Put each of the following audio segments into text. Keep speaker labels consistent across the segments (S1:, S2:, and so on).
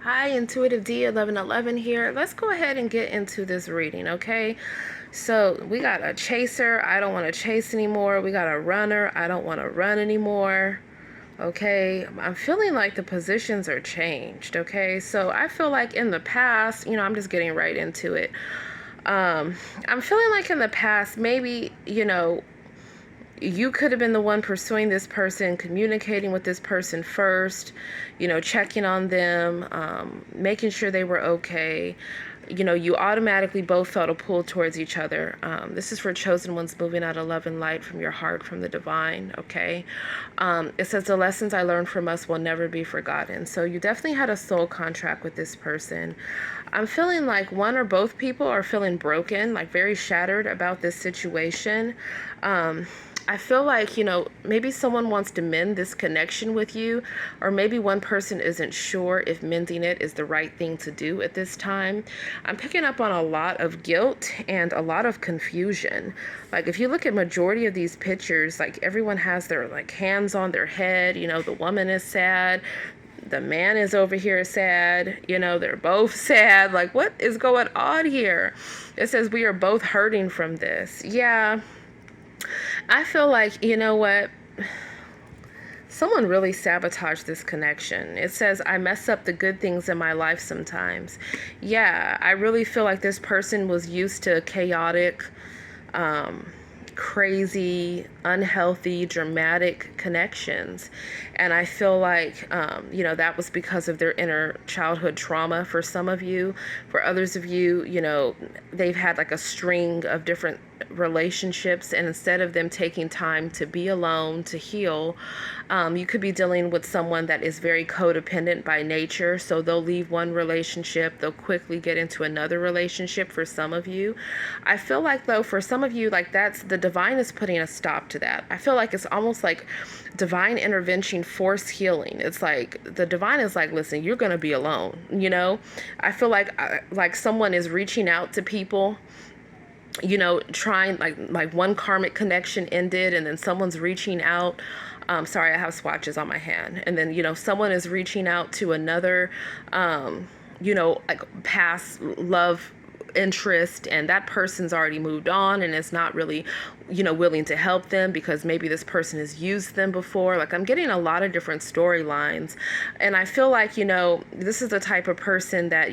S1: Hi, Intuitive D 1111 here. Let's go ahead and get into this reading, okay? So we got a chaser. I don't want to chase anymore. We got a runner. I don't want to run anymore. Okay, I'm feeling like the positions are changed. Okay, so I feel like in the past, I'm just getting right into it. I'm feeling like in the past, maybe, you could have been the one pursuing this person, communicating with this person first, checking on them, making sure they were okay. You automatically both felt a pull towards each other. This is for chosen ones moving out of love and light from your heart, from the divine, okay? It says the lessons I learned from us will never be forgotten. So you definitely had a soul contract with this person. I'm feeling like one or both people are feeling broken, like very shattered about this situation. I feel like, maybe someone wants to mend this connection with you, or maybe one person isn't sure if mending it is the right thing to do at this time. I'm picking up on a lot of guilt and a lot of confusion. Like if you look at majority of these pictures, like everyone has their hands on their head, the woman is sad. The man is over here sad, they're both sad. Like, what is going on here? It says we are both hurting from this. Yeah. I feel like, what? Someone really sabotaged this connection. It says, I mess up the good things in my life sometimes. Yeah, I really feel like this person was used to chaotic, crazy, unhealthy, dramatic connections. And I feel like, that was because of their inner childhood trauma for some of you. For others of you, they've had like a string of different relationships, and instead of them taking time to be alone, to heal, you could be dealing with someone that is very codependent by nature. So they'll leave one relationship, they'll quickly get into another relationship for some of you. I feel like, though, for some of you, like that's the divine is putting a stop to that. I feel like it's almost like divine intervention, force healing. It's like the divine is like, listen, you're going to be alone. I feel like someone is reaching out to people, trying like one karmic connection ended, and then someone's reaching out. Sorry, I have swatches on my hand. And then, someone is reaching out to another, like past love interest, and that person's already moved on and is not really, willing to help them because maybe this person has used them before. Like I'm getting a lot of different storylines, and I feel like, this is the type of person that,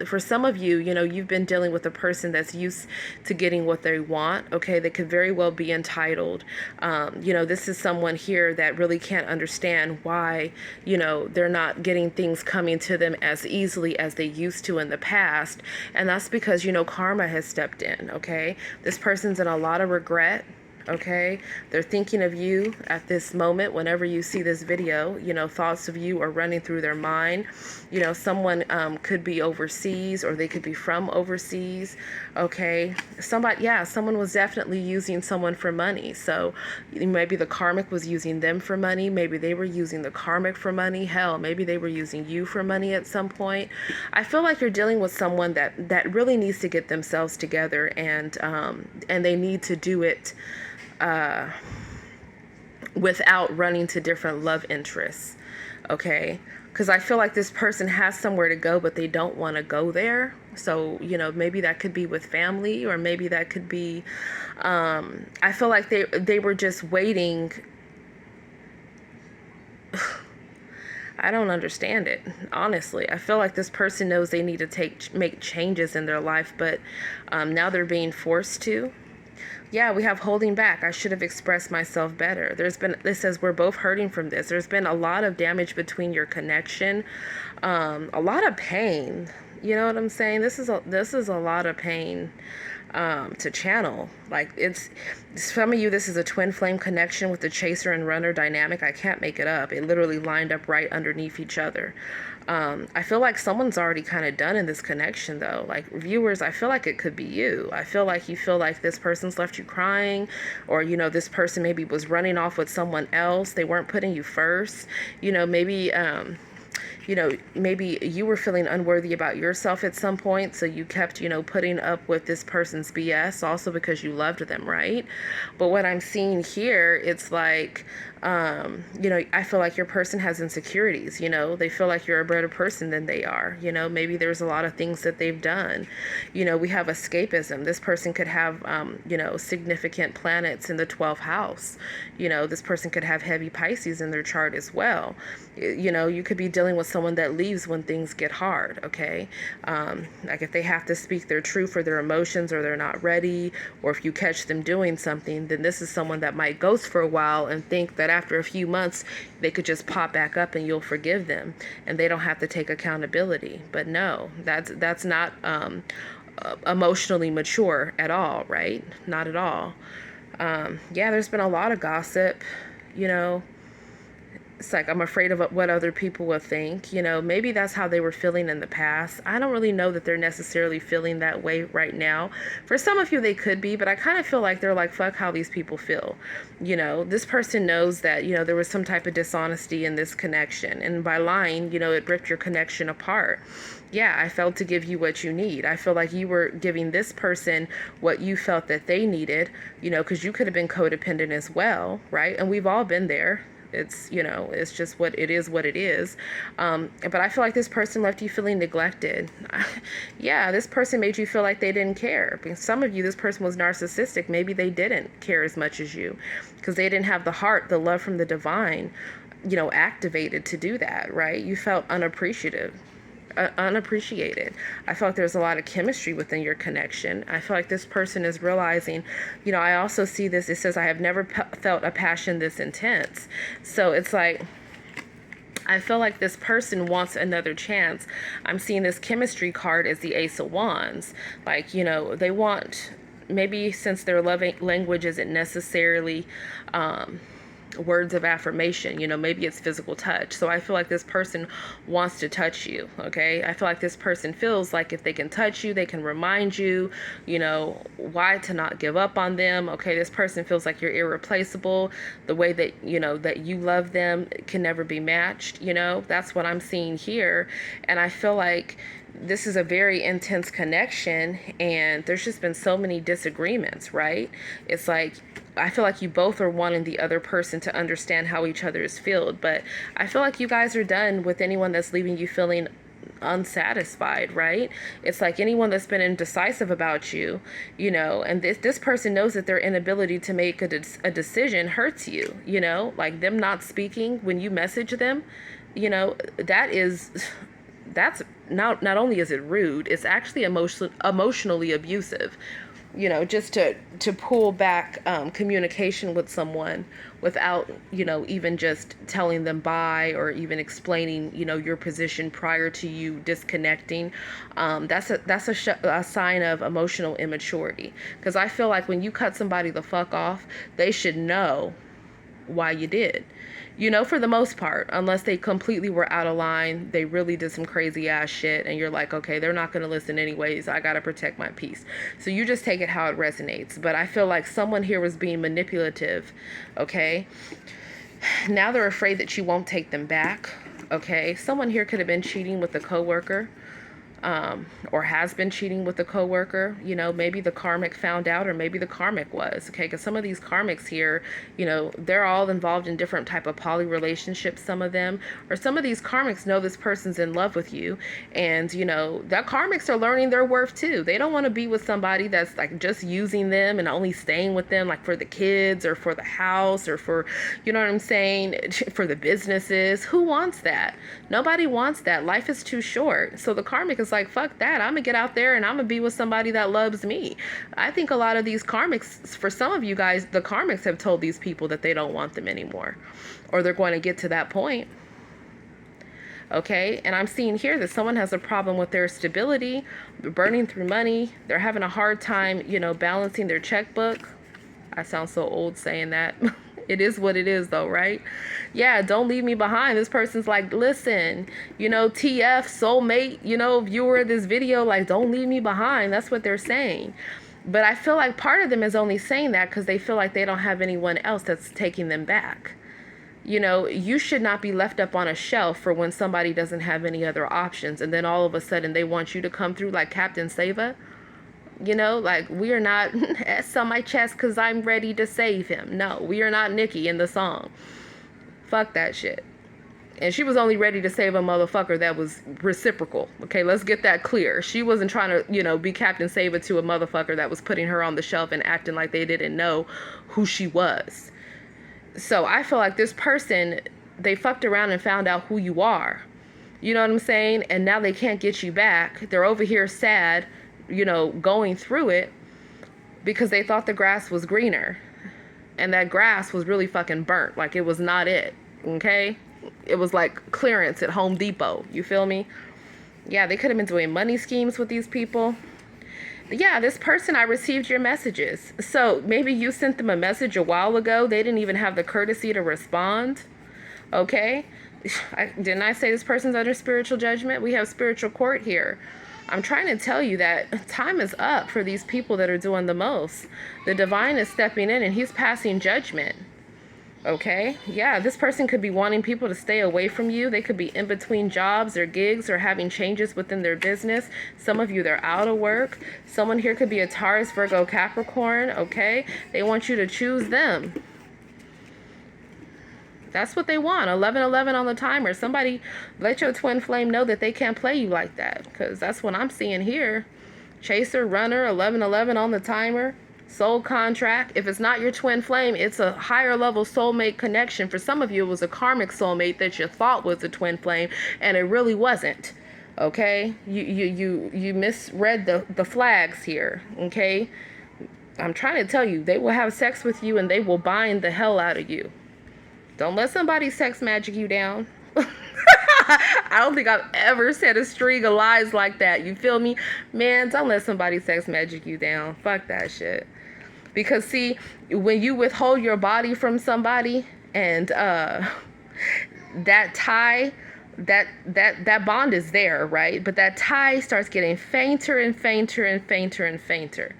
S1: for some of you, you've been dealing with a person that's used to getting what they want. Okay, they could very well be entitled. This is someone here that really can't understand why, they're not getting things coming to them as easily as they used to in the past. And that's because, karma has stepped in. Okay, this person's in a lot of regret. Okay, they're thinking of you at this moment. Whenever you see this video, thoughts of you are running through their mind. Someone could be overseas, or they could be from overseas. Okay, someone was definitely using someone for money. So maybe the karmic was using them for money. Maybe they were using the karmic for money. Hell, maybe they were using you for money at some point. I feel like you're dealing with someone that really needs to get themselves together, and they need to do it without running to different love interests. Okay, because I feel like this person has somewhere to go, but they don't want to go there. So maybe that could be with family, or maybe that could be I feel like they were just waiting. I don't understand it, honestly. I feel like this person knows they need to make changes in their life, but now they're being forced to. Yeah, we have holding back. I should have expressed myself better. This says we're both hurting from this. There's been a lot of damage between your connection, a lot of pain. You know what I'm saying? This is a lot of pain to channel. Like it's some of you, this is a twin flame connection with the chaser and runner dynamic. I can't make it up. It literally lined up right underneath each other. I feel like someone's already kind of done in this connection, though. Like viewers, I feel like it could be you. I feel like you feel like this person's left you crying, or this person maybe was running off with someone else. They weren't putting you first. Maybe maybe you were feeling unworthy about yourself at some point, so you kept, putting up with this person's BS also because you loved them, right? But what I'm seeing here, it's like, I feel like your person has insecurities, they feel like you're a better person than they are, maybe there's a lot of things that they've done. We have escapism. This person could have, significant planets in the 12th house. This person could have heavy Pisces in their chart as well. You could be dealing with someone that leaves when things get hard, okay? Like if they have to speak their truth or their emotions, or they're not ready, or if you catch them doing something, then this is someone that might ghost for a while and think that after a few months they could just pop back up and you'll forgive them and they don't have to take accountability. But no, that's not emotionally mature at all, right? Not at all. Yeah, there's been a lot of gossip, It's like, I'm afraid of what other people will think. Maybe that's how they were feeling in the past. I don't really know that they're necessarily feeling that way right now. For some of you, they could be, but I kind of feel like they're like, fuck how these people feel. This person knows that, there was some type of dishonesty in this connection. And by lying, it ripped your connection apart. Yeah, I failed to give you what you need. I feel like you were giving this person what you felt that they needed, because you could have been codependent as well, right? And we've all been there. It's, it's just what it is, but I feel like this person left you feeling neglected. Yeah, this person made you feel like they didn't care. Some of you, this person was narcissistic. Maybe they didn't care as much as you because they didn't have the heart, the love from the divine, activated to do that, right? You felt unappreciated. I feel like there's a lot of chemistry within your connection. I feel like this person is realizing, I also see this, it says, I have never felt a passion this intense. So it's like, I feel like this person wants another chance. I'm seeing this chemistry card as the Ace of Wands. Like, they want, maybe since their love language isn't necessarily, words of affirmation, maybe it's physical touch. So I feel like this person wants to touch you, okay? I feel like this person feels like if they can touch you, they can remind you, why to not give up on them, okay? This person feels like you're irreplaceable. The way that, that you love them can never be matched, That's what I'm seeing here. And I feel like this is a very intense connection, and there's just been so many disagreements, right? It's like, I feel like you both are wanting the other person to understand how each other is feeled, but I feel like you guys are done with anyone that's leaving you feeling unsatisfied, right? It's like anyone that's been indecisive about you, and this person knows that their inability to make a decision hurts you, like them not speaking when you message them, that's not only is it rude, it's actually emotionally abusive. Just to pull back communication with someone without, even just telling them bye or even explaining, your position prior to you disconnecting. That's a sign of emotional immaturity. Because I feel like when you cut somebody the fuck off, they should know why you did. For the most part, unless they completely were out of line, they really did some crazy ass shit, and you're like, okay, they're not going to listen anyways, I got to protect my peace. So you just take it how it resonates. But I feel like someone here was being manipulative, okay? Now they're afraid that you won't take them back, okay? Someone here could have been cheating with a coworker. Or has been cheating with a coworker. Maybe the karmic found out, or maybe the karmic was, okay? Because some of these karmics here, they're all involved in different type of poly relationships, some of them, or some of these karmics know this person's in love with you, and that karmics are learning their worth too. They don't want to be with somebody that's like just using them and only staying with them like for the kids or for the house or for, what I'm saying, for the businesses. Who wants that? Nobody wants that. Life is too short. So the karmic is like, fuck that, I'm gonna get out there and I'm gonna be with somebody that loves me. I think a lot of these karmics, for some of you guys, the karmics have told these people that they don't want them anymore, or they're going to get to that point, okay? And I'm seeing here that someone has a problem with their stability, burning through money, they're having a hard time, balancing their checkbook. I sound so old saying that. It is what it is though, right? Yeah, don't leave me behind. This person's like, listen, TF, soulmate, viewer of this video, like, don't leave me behind. That's what they're saying. But I feel like part of them is only saying that because they feel like they don't have anyone else that's taking them back. You know, you should not be left up on a shelf for when somebody doesn't have any other options. And then all of a sudden they want you to come through like Captain Sava. You know, like, we are not S on my chest because I'm ready to save him. No, we are not Nikki in the song. Fuck that shit. And she was only ready to save a motherfucker that was reciprocal. Okay, let's get that clear. She wasn't trying to, you know, be Captain Save to a motherfucker that was putting her on the shelf and acting like they didn't know who she was. So I feel like this person, they fucked around and found out who you are. You know what I'm saying? And now they can't get you back. They're over here sad, you know, going through it because they thought the grass was greener. And that grass was really fucking burnt. Like, it was not it. Okay? It was like clearance at Home Depot. You feel me? Yeah, they could have been doing money schemes with these people. But yeah, this person, I received your messages. So maybe you sent them a message a while ago. They didn't even have the courtesy to respond. Okay? Didn't I say this person's under spiritual judgment? We have spiritual court here. I'm trying to tell you that time is up for these people that are doing the most. The divine is stepping in and he's passing judgment. Okay? Yeah, this person could be wanting people to stay away from you. They could be in between jobs or gigs or having changes within their business. Some of you, they're out of work. Someone here could be a Taurus, Virgo, Capricorn. Okay? They want you to choose them. That's what they want. 1111 on the timer. Somebody let your twin flame know that they can't play you like that. Because that's what I'm seeing here. Chaser, runner, 1111 on the timer. Soul contract. If it's not your twin flame, it's a higher level soulmate connection. For some of you, it was a karmic soulmate that you thought was a twin flame, and it really wasn't. Okay? You misread the flags here. Okay? I'm trying to tell you, they will have sex with you and they will bind the hell out of you. Don't let somebody sex magic you down. I don't think I've ever said a string of lies like that. You feel me? Man, don't let somebody sex magic you down. Fuck that shit. Because see, when you withhold your body from somebody and that tie, that bond is there, right? But that tie starts getting fainter and fainter and fainter and fainter.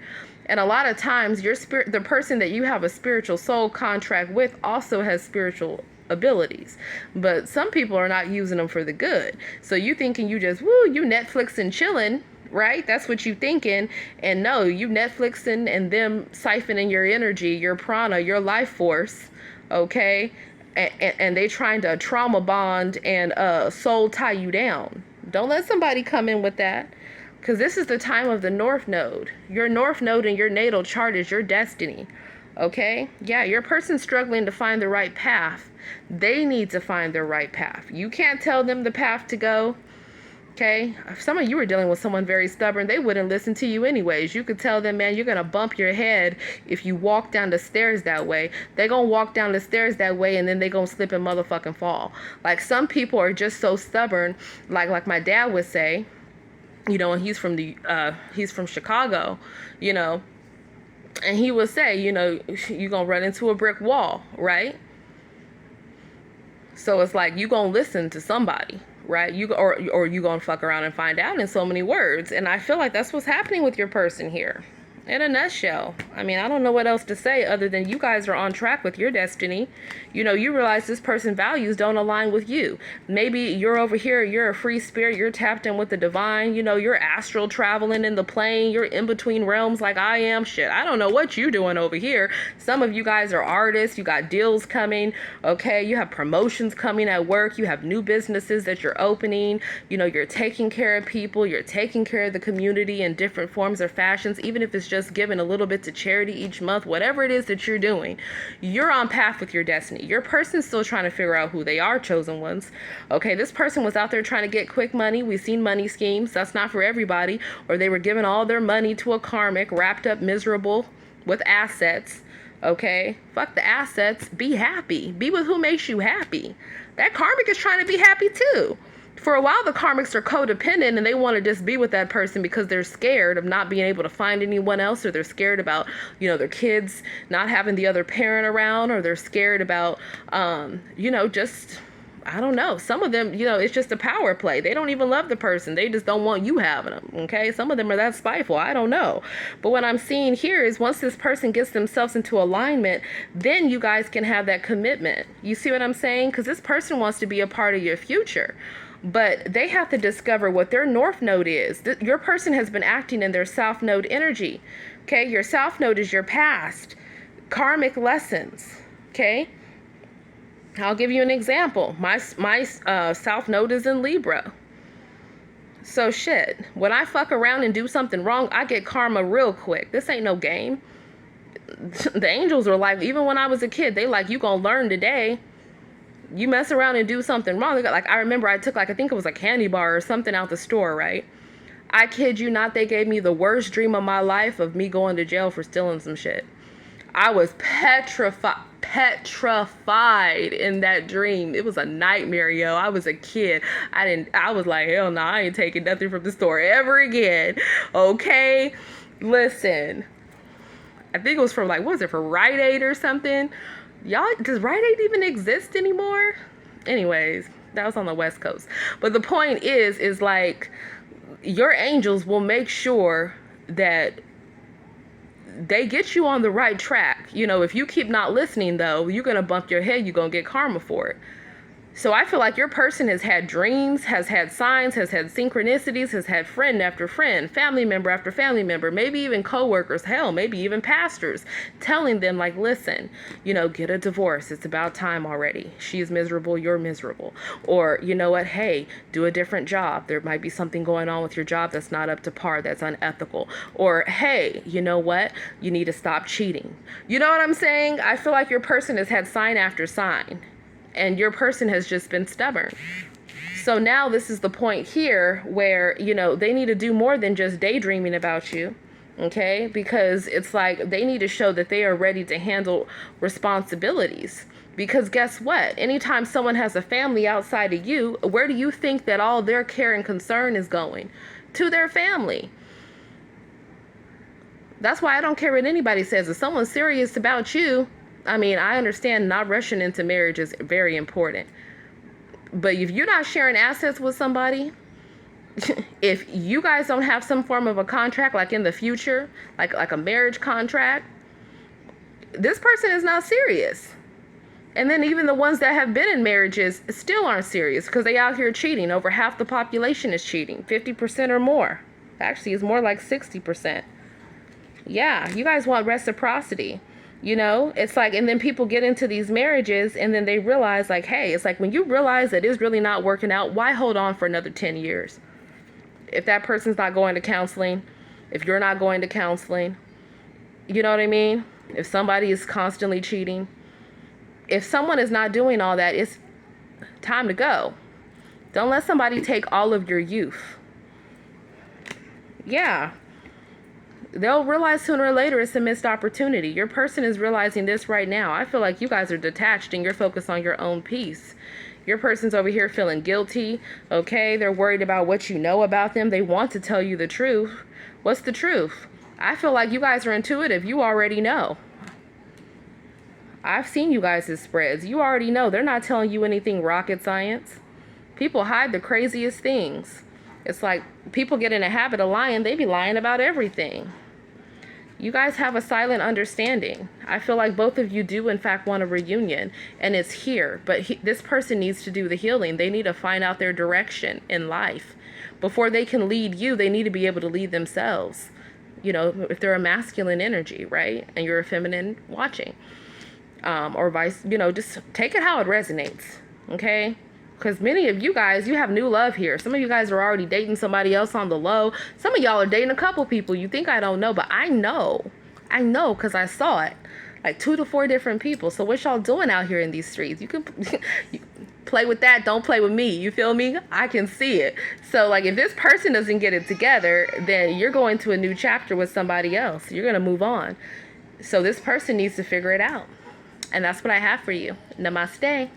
S1: And a lot of times your spirit, the person that you have a spiritual soul contract with also has spiritual abilities, but some people are not using them for the good. So you thinking you just, you Netflix and chilling, right? That's what you thinking. And no, you Netflixing and them siphoning your energy, your prana, your life force. Okay. And they trying to trauma bond and soul tie you down. Don't let somebody come in with that. Because this is the time of the North Node. Your North Node in your natal chart is your destiny. Okay? Yeah, your person's struggling to find the right path. They need to find their right path. You can't tell them the path to go. Okay? If some of you are dealing with someone very stubborn, they wouldn't listen to you anyways. You could tell them, man, you're going to bump your head if you walk down the stairs that way. They're going to walk down the stairs that way and then they're going to slip and motherfucking fall. Like, some people are just so stubborn, like my dad would say. You know, and he's from Chicago, you know, and he would say, you know, you're going to run into a brick wall, right? So it's like, you're going to listen to somebody, right? Or you're going to fuck around and find out in so many words. And I feel like that's what's happening with your person here. In a nutshell. I mean, I don't know what else to say other than you guys are on track with your destiny. You know, you realize this person's values don't align with you. Maybe you're over here, you're a free spirit, you're tapped in with the divine, you know, you're astral traveling in the plane, you're in between realms like I am. Shit, I don't know what you're doing over here. Some of you guys are artists, you got deals coming, okay, you have promotions coming at work, you have new businesses that you're opening, you know, you're taking care of people, you're taking care of the community in different forms or fashions, even if it's just giving a little bit to charity each month, whatever it is that you're doing, you're on path with your destiny. Your person's still trying to figure out who they are, chosen ones. Okay, this person was out there trying to get quick money. We've seen money schemes. That's not for everybody. Or they were giving all their money to a karmic, wrapped up miserable with assets. Okay, fuck the assets. Be happy. Be with who makes you happy. That karmic is trying to be happy too. For a while, the karmics are codependent and they want to just be with that person because they're scared of not being able to find anyone else, or they're scared about, you know, their kids not having the other parent around, or they're scared about, you know, just, I don't know. Some of them, it's just a power play. They don't even love the person. They just don't want you having them. Okay. Some of them are that spiteful. I don't know. But what I'm seeing here is once this person gets themselves into alignment, then you guys can have that commitment. You see what I'm saying? Because this person wants to be a part of your future. But they have to discover what their north node is. Your person has been acting in their south node energy. Okay. Your south node is your past, karmic lessons. Okay. I'll give you an example. My south node is in Libra. So shit, when I fuck around and do something wrong, I get karma real quick. This ain't no game. The angels were like, even when I was a kid, they like, you gonna learn today. You mess around and do something wrong. Like, I remember I took I think it was a candy bar or something out the store, right? I kid you not, they gave me the worst dream of my life of me going to jail for stealing some shit. I was petrified in that dream. It was a nightmare, yo. I was a kid. I was like, hell no, I ain't taking nothing from the store ever again. Okay? Listen. I think it was from what was it, for Rite Aid or something? Y'all, does Rite Aid even exist anymore? Anyways, that was on the West Coast. But the point is like, your angels will make sure that they get you on the right track. If you keep not listening, though, you're going to bump your head. You're going to get karma for it. So I feel like your person has had dreams, has had signs, has had synchronicities, has had friend after friend, family member after family member, maybe even coworkers, hell, maybe even pastors, telling them like, listen, get a divorce. It's about time already. She's miserable. You're miserable. Or, you know what? Hey, do a different job. There might be something going on with your job that's not up to par, that's unethical. Or, hey, you know what? You need to stop cheating. You know what I'm saying? I feel like your person has had sign after sign. And your person has just been stubborn. So now this is the point here where, they need to do more than just daydreaming about you. Okay? Because it's like they need to show that they are ready to handle responsibilities. Because guess what? Anytime someone has a family outside of you, where do you think that all their care and concern is going? To their family. That's why I don't care what anybody says. If someone's serious about you, I understand not rushing into marriage is very important. But if you're not sharing assets with somebody, if you guys don't have some form of a contract, like in the future, like a marriage contract, this person is not serious. And then even the ones that have been in marriages still aren't serious because they out here cheating. Over half the population is cheating, 50% or more. Actually, it's more like 60%. Yeah, you guys want reciprocity. It's like, and then people get into these marriages and then they realize like, hey, it's like when you realize that it's really not working out, why hold on for another 10 years? If that person's not going to counseling, if you're not going to counseling, you know what I mean? If somebody is constantly cheating, if someone is not doing all that, it's time to go. Don't let somebody take all of your youth. Yeah. They'll realize sooner or later it's a missed opportunity. Your person is realizing this right now. I feel like you guys are detached and you're focused on your own peace. Your person's over here feeling guilty. Okay, they're worried about what you know about them. They want to tell you the truth. What's the truth? I feel like you guys are intuitive. You already know. I've seen you guys' spreads. You already know. They're not telling you anything rocket science. People hide the craziest things. It's like people get in a habit of lying. They be lying about everything. You guys have a silent understanding. I feel like both of you do, in fact, want a reunion. And it's here. But this person needs to do the healing. They need to find out their direction in life. Before they can lead you, they need to be able to lead themselves. If they're a masculine energy, right? And you're a feminine watching. Or vice, just take it how it resonates. Okay? Because many of you guys, you have new love here. Some of you guys are already dating somebody else on the low. Some of y'all are dating a couple people. You think I don't know, but I know. I know because I saw it. Like 2 to 4 different people. So what y'all doing out here in these streets? You can play with that. Don't play with me. You feel me? I can see it. So like if this person doesn't get it together, then you're going to a new chapter with somebody else. You're going to move on. So this person needs to figure it out. And that's what I have for you. Namaste.